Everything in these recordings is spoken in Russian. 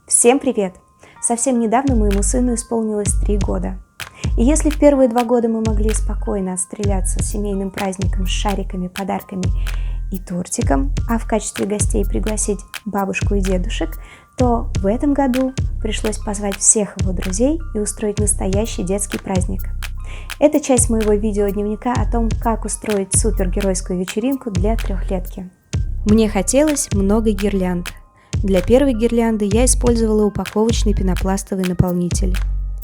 Всем привет! Совсем недавно моему сыну исполнилось 3 года. И если в первые 2 года мы могли спокойно отстреляться семейным праздником с шариками, подарками и тортиком, а в качестве гостей пригласить бабушку и дедушек, то в этом году пришлось позвать всех его друзей и устроить настоящий детский праздник. Это часть моего видеодневника о том, как устроить супергеройскую вечеринку для трехлетки. Мне хотелось много гирлянд. Для первой гирлянды я использовала упаковочный пенопластовый наполнитель.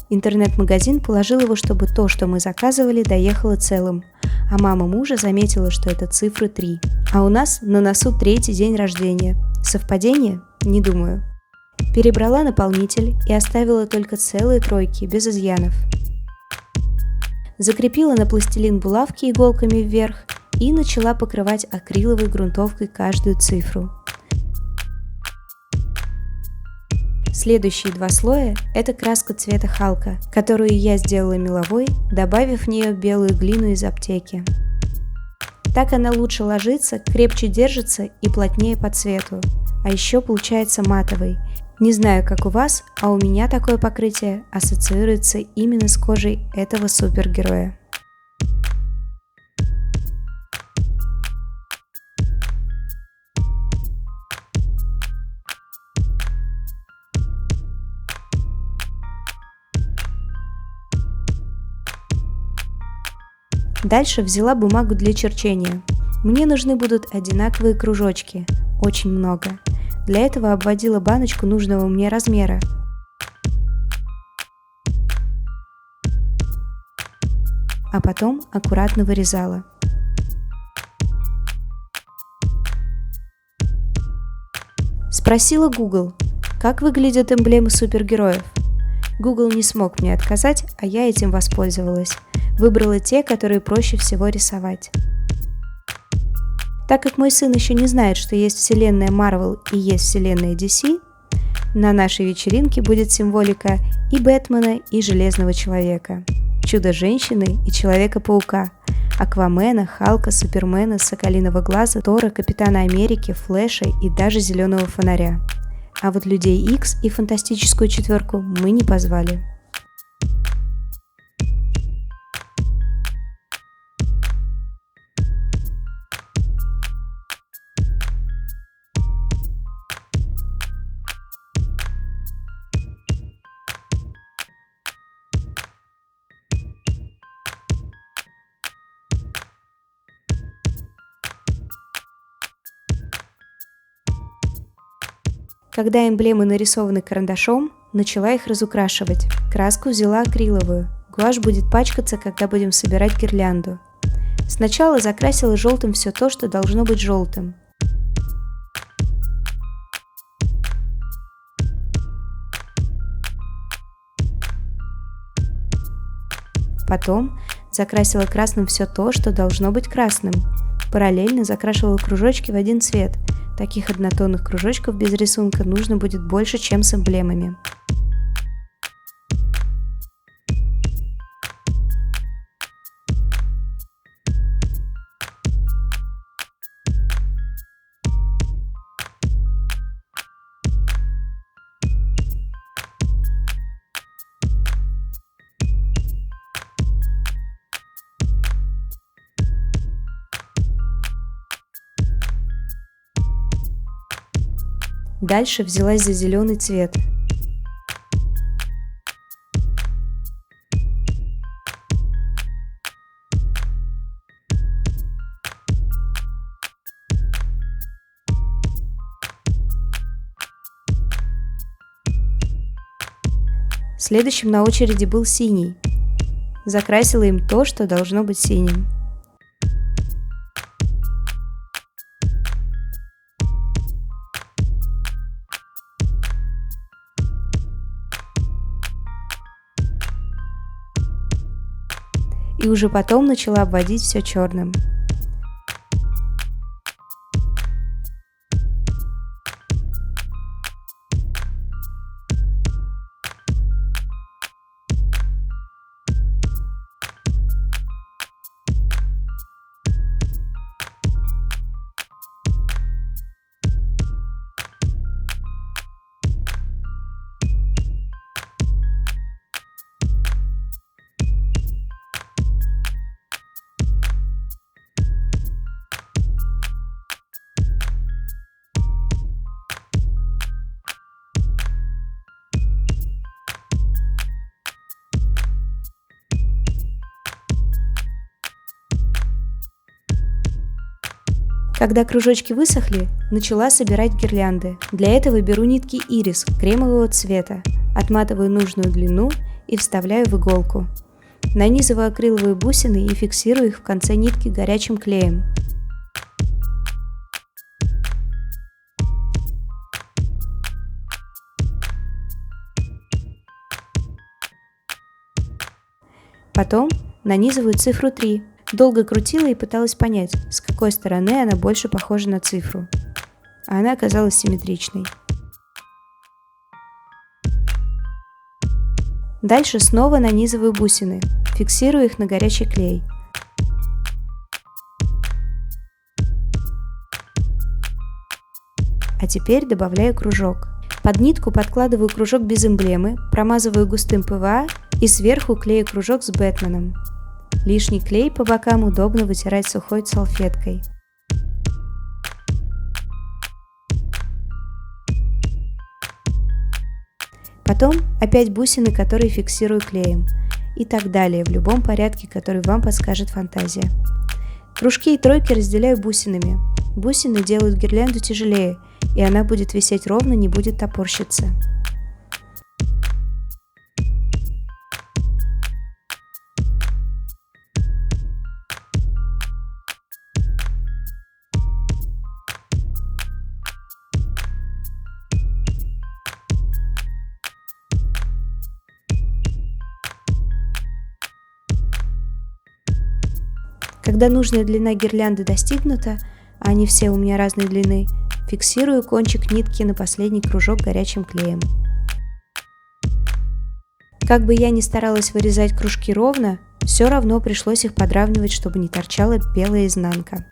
Интернет-магазин положил его, чтобы то, что мы заказывали, доехало целым, а мама мужа заметила, что это цифры 3. А у нас на носу 3-й день рождения. Совпадение? Не думаю. Перебрала наполнитель и оставила только целые тройки, без изъянов. Закрепила на пластилин булавки иголками вверх и начала покрывать акриловой грунтовкой каждую цифру. Следующие 2 слоя – это краска цвета халка, которую я сделала меловой, добавив в нее белую глину из аптеки. Так она лучше ложится, крепче держится и плотнее по цвету, а еще получается матовой. Не знаю, как у вас, а у меня такое покрытие ассоциируется именно с кожей этого супергероя. Дальше взяла бумагу для черчения. Мне нужны будут одинаковые кружочки, очень много. Для этого обводила баночку нужного мне размера. А потом аккуратно вырезала. Спросила Google, как выглядят эмблемы супергероев. Google не смог мне отказать, а я этим воспользовалась. Выбрала те, которые проще всего рисовать. Так как мой сын еще не знает, что есть вселенная Marvel и есть вселенная DC, на нашей вечеринке будет символика и Бэтмена, и Железного Человека, Чудо-женщины и Человека-паука, Аквамена, Халка, Супермена, Соколиного глаза, Тора, Капитана Америки, Флэша и даже Зеленого фонаря. А вот Людей Икс и Фантастическую четверку мы не позвали. Когда эмблемы нарисованы карандашом, начала их разукрашивать. Краску взяла акриловую. Гуашь будет пачкаться, когда будем собирать гирлянду. Сначала закрасила желтым все то, что должно быть желтым. Потом закрасила красным все то, что должно быть красным. Параллельно закрашивала кружочки в один цвет. Таких однотонных кружочков без рисунка нужно будет больше, чем с эмблемами. Дальше взялась за зеленый цвет. Следующим на очереди был синий. Закрасила им то, что должно быть синим. И уже потом начала обводить все черным. Когда кружочки высохли, начала собирать гирлянды. Для этого беру нитки ирис кремового цвета, отматываю нужную длину и вставляю в иголку. Нанизываю акриловые бусины и фиксирую их в конце нитки горячим клеем. Потом нанизываю цифру 3. Долго крутила и пыталась понять, с какой стороны она больше похожа на цифру. А она оказалась симметричной. Дальше снова нанизываю бусины, фиксирую их на горячий клей. А теперь добавляю кружок. Под нитку подкладываю кружок без эмблемы, промазываю густым ПВА и сверху клею кружок с Бэтменом. Лишний клей по бокам удобно вытирать сухой салфеткой. Потом опять бусины, которые фиксирую клеем. И так далее, в любом порядке, который вам подскажет фантазия. Кружки и тройки разделяю бусинами. Бусины делают гирлянду тяжелее, и она будет висеть ровно, не будет топорщиться. Когда нужная длина гирлянды достигнута, а они все у меня разной длины, фиксирую кончик нитки на последний кружок горячим клеем. Как бы я ни старалась вырезать кружки ровно, все равно пришлось их подравнивать, чтобы не торчала белая изнанка.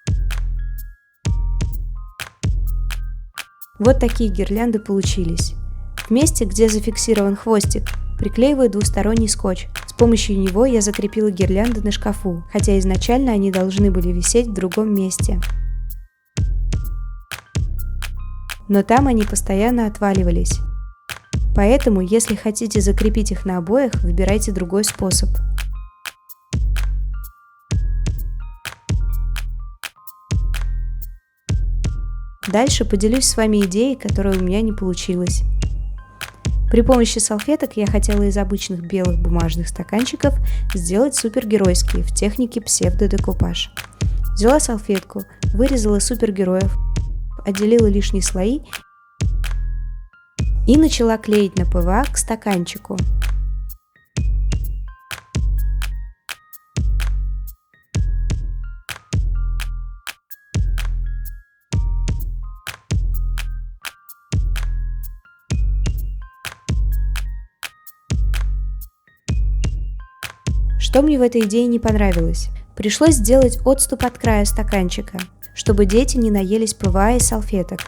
Вот такие гирлянды получились. В месте, где зафиксирован хвостик, приклеиваю двусторонний скотч. С помощью него я закрепила гирлянды на шкафу, хотя изначально они должны были висеть в другом месте. Но там они постоянно отваливались. Поэтому, если хотите закрепить их на обоях, выбирайте другой способ. Дальше поделюсь с вами идеей, которая у меня не получилась. При помощи салфеток я хотела из обычных белых бумажных стаканчиков сделать супергеройские в технике псевдодекупаж. Взяла салфетку, вырезала супергероев, отделила лишние слои и начала клеить на ПВА к стаканчику. Что мне в этой идее не понравилось? Пришлось сделать отступ от края стаканчика, чтобы дети не наелись ПВА и салфеток.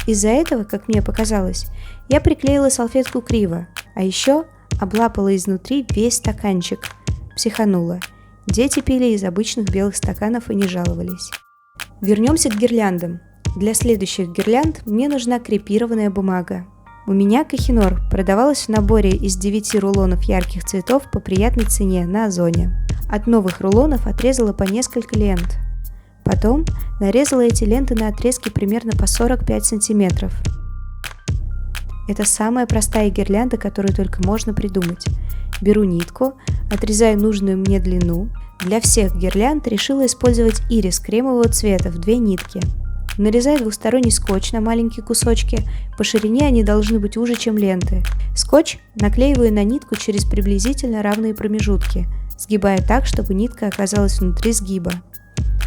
Из-за этого, как мне показалось, я приклеила салфетку криво, а еще облапала изнутри весь стаканчик. Психанула. Дети пили из обычных белых стаканов и не жаловались. Вернемся к гирляндам. Для следующих гирлянд мне нужна крепированная бумага. У меня Kohinoor продавалась в наборе из 9 рулонов ярких цветов по приятной цене на Озоне. От новых рулонов отрезала по несколько лент. Потом нарезала эти ленты на отрезки примерно по 45 сантиметров. Это самая простая гирлянда, которую только можно придумать. Беру нитку, отрезаю нужную мне длину. Для всех гирлянд решила использовать ирис кремового цвета в 2 нитки. Нарезаю двусторонний скотч на маленькие кусочки, по ширине они должны быть уже, чем ленты. Скотч наклеиваю на нитку через приблизительно равные промежутки, сгибая так, чтобы нитка оказалась внутри сгиба.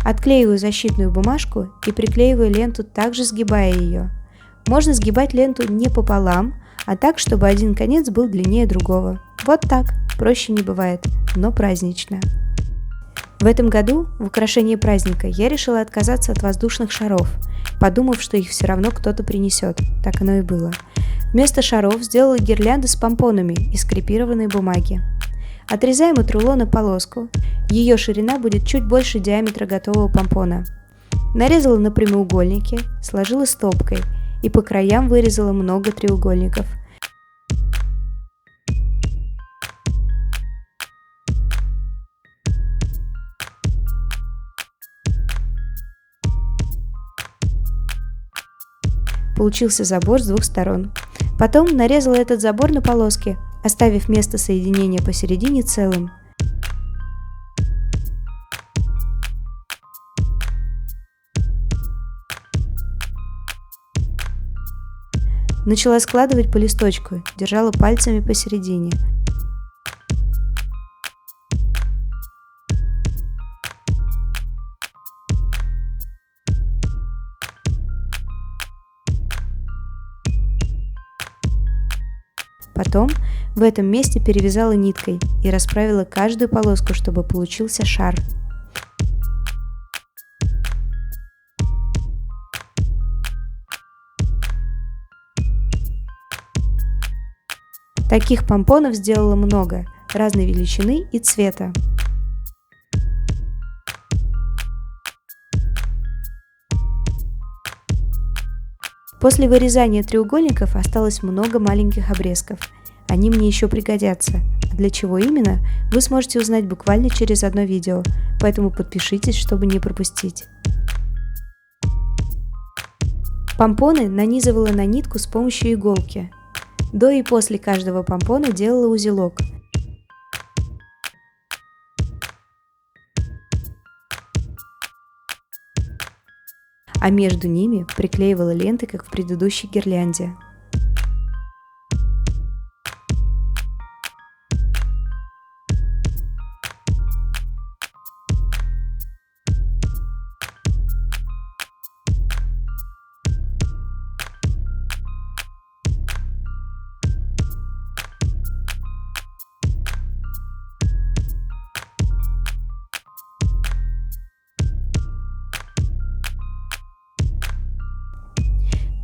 Отклеиваю защитную бумажку и приклеиваю ленту, также сгибая ее. Можно сгибать ленту не пополам, а так, чтобы один конец был длиннее другого. Вот так, проще не бывает, но празднично. В этом году, в украшении праздника, я решила отказаться от воздушных шаров, подумав, что их все равно кто-то принесет. Так оно и было. Вместо шаров сделала гирлянды с помпонами из крепированной бумаги. Отрезаем от рулона полоску. Ее ширина будет чуть больше диаметра готового помпона. Нарезала на прямоугольники, сложила стопкой и по краям вырезала много треугольников. получился забор с двух сторон. Потом нарезала этот забор на полоски, оставив место соединения посередине целым. Начала складывать по листочку, держала пальцами посередине. Потом в этом месте перевязала ниткой и расправила каждую полоску, чтобы получился шар. Таких помпонов сделала много, разной величины и цвета. После вырезания треугольников осталось много маленьких обрезков. Они мне еще пригодятся. А для чего именно, вы сможете узнать буквально через одно видео, поэтому подпишитесь, чтобы не пропустить. Помпоны нанизывала на нитку с помощью иголки. До и после каждого помпона делала узелок. А между ними приклеивала ленты, как в предыдущей гирлянде.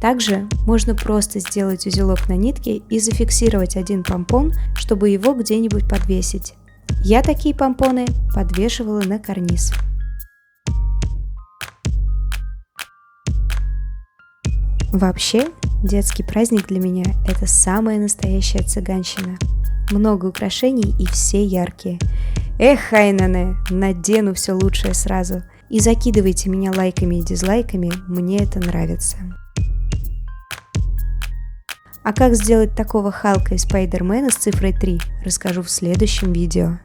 Также можно просто сделать узелок на нитке и зафиксировать один помпон, чтобы его где-нибудь подвесить. Я такие помпоны подвешивала на карниз. Вообще, детский праздник для меня – это самая настоящая цыганщина. Много украшений и все яркие. Эх, Хайнане, надену все лучшее сразу. И закидывайте меня лайками и дизлайками, мне это нравится. А как сделать такого Халка и Спайдермена с цифрой 3, расскажу в следующем видео.